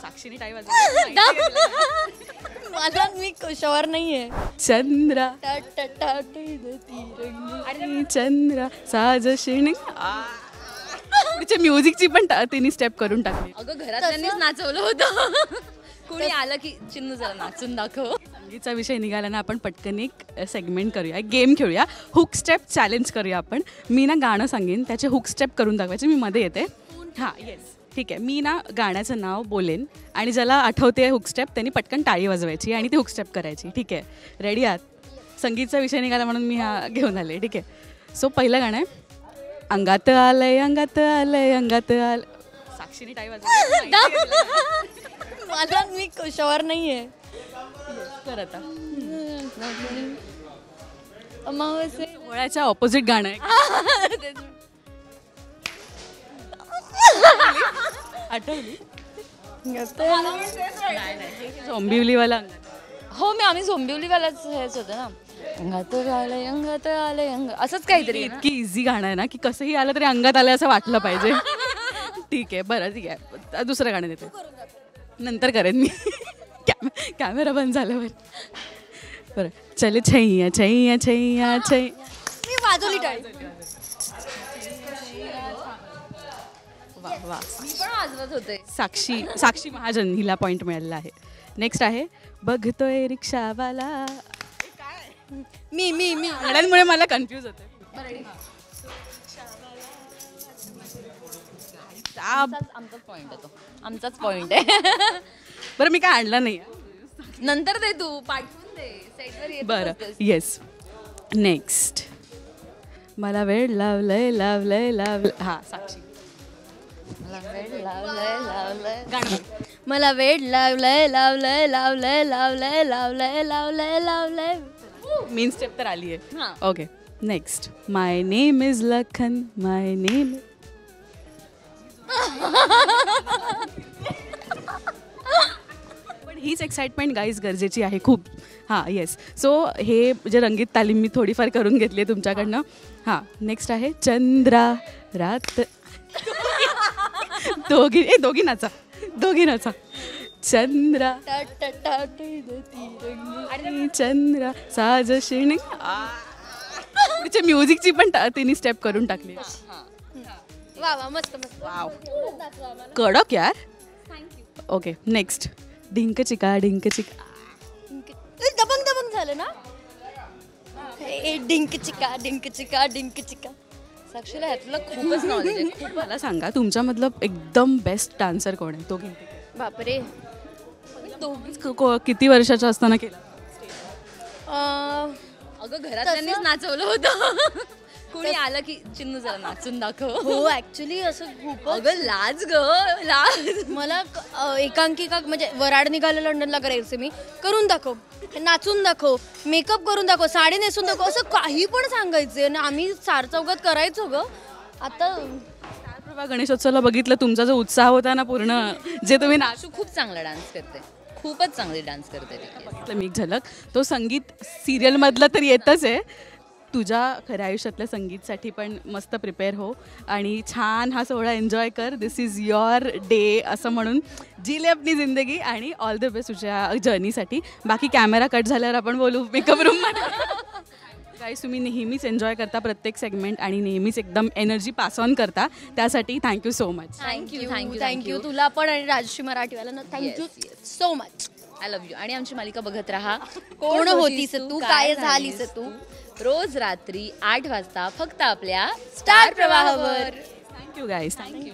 साक्षीने टाळी वाजवली. मला मी कशावर नाहीये. चंद्रा अरे चंद्रा साज तिच्या म्युझिकची पण तिने स्टेप करून टाकली. अगं घरात त्यांनीच नाचवलं होतं. कोणी आलं की चिन्नू जरा नाचून दाखव. संगीतचा विषय निघाला ना, आपण पटकन एक सेगमेंट करूया, एक गेम खेळूया, हुक स्टेप चॅलेंज करूया आपण. मी ना गाणं सांगेन, त्याचे हुक स्टेप करून दाखवायचे, मी मध्ये येते. हां येस ठीक आहे. मी ना गाण्याचं नाव बोलेन आणि ज्याला आठवते हुक स्टेप त्यांनी पटकन टाळी वाजवायची आणि ती हुक स्टेप करायची. ठीक आहे, रेडी आहात? संगीतचा विषय निघाला म्हणून मी हा घेऊन आले. ठीक आहे, सो पहिलं गाणं आहे अंगात आलंय अंगात आलंय अंगात आलं. साक्षीने टाळी वाजवली. मला मी कशावर नाहीये. कर आता. अमावस्या डोळ्याच्या ऑपोजिट गाणं आहे. आठवली? झोंबिवलीवाला. हो मी आम्ही झोंबिवलीवालाच हेच होतं ना. अंगात आलंय अंगात आलंय असंच काहीतरी. इतकी इझी गाणं आहे ना की कसंही आलं तरी अंगात आलं असं वाटलं पाहिजे. ठीक आहे, बरं ठीक आहे, दुसरं गाणं देते, नंतर करेन मी. कॅमेरा बंद झाल्यावर. बरं चले छैया छैया छैया छै. मी वाजवली टाळी. वा वा, मी पण वाजवत होते. साक्षी महाजन हिला पॉईंट मिळालेला आहे. नेक्स्ट आहे बघतोय रिक्षावाला. मी मी मी गाण्यांमुळे मला कन्फ्यूज होते. आमचाच पॉइंट आहे तो. आमचाच पॉइंट आहे. बरं मी काय आणलं नाही. नंतर दे तू पाठवून दे साईडवर येत. बरं येस. नेक्स्ट मला वेळ लावलंय लावलंय लावलंय. हां साक्षी. मला वेळ लावलंय लावलंय गाणं. मला वेळ लावलंय लावलंय लावलंय लावलंय लावलंय लावलंय लावलंय. मेन स्टेप तर आली आहे. हां okay next my name is Lakhan my name. पण हीच एक्साइटमेंट गाईज गरजेची आहे खूप. हां येस, सो हे जे रंगीत तालीम मी थोडीफार करून घेतली आहे तुमच्याकडनं. हां नेक्स्ट आहे चंद्रा रात. दोघी नाचा, दोघी नाचा. चंद्रा आणि चंद्रा साज शिणी. तिच्या म्युझिकची पण तिने स्टेप करून टाकली. वा वा मस्त मस्त. वाव कडक यार. ओके नेक्स्ट डिंक चिका डिंक चिका. दबंग दबंग झालं ना. डिंक चिका डिंक चिका डिंक चिका. साक्षीला ह्यातलं खूपच नॉलेज आहे. खूप. मला सांगा तुमच्यामधलं एकदम बेस्ट डान्सर कोण आहे? तो बापरे. किती वर्षाचा असताना केला? अगं घरात त्यांनीच नाचवलं होतं. कोणी आलं की चिन्नू जरा नाचून दाखव. हो ऍक्च्युली असं खूप. अगं लाज ग लाज. मला एकांकिका म्हणजे वराड निघालं लंडनला करायचं मी. करून दाखव, नाचून दाखव, मेकअप करून दाखव, साडी नेसून दाखव, असं काही पण सांगायचं आणि आम्ही चार चौघात करायचो ग. आता गणेशोत्सवला बघितलं तुमचा जो उत्साह होता ना पूर्ण, जे तुम्ही नाचू खूप चांगला डान्स करते, खूपच चांगली डान्स करते. मी झलक तो संगीत सिरियल मधलं तर येतच आहे. तुझ्या खऱ्या आयुष्यातल्या संगीतसाठी पण मस्त प्रिपेअर हो आणि छान हा सोहळा एन्जॉय कर. दिस इज युअर डे असं म्हणून जिले आपली जिंदगी आणि ऑल द बेस्ट तुझ्या जर्नीसाठी. बाकी कॅमेरा कट झाल्यावर आपण बोलू मेकअप रूममध्ये. गाईस तुम्ही नेहमीच एन्जॉय करता प्रत्येक सेगमेंट आणि नेहमीच एकदम एनर्जी पास ऑन करता, त्यासाठी thank you so much. Thank you thank you thank you तुला पण आणि राजश्री मराठीवाला thank you so much. I love you. आणि आमची मालिका बघत राहा कोण होतीस तू काय झालीस तू, रोज रात्री 8 वाजता फक्त आपल्या स्टार प्रवाहावर. थँक्यू गाईस. थँक्यू.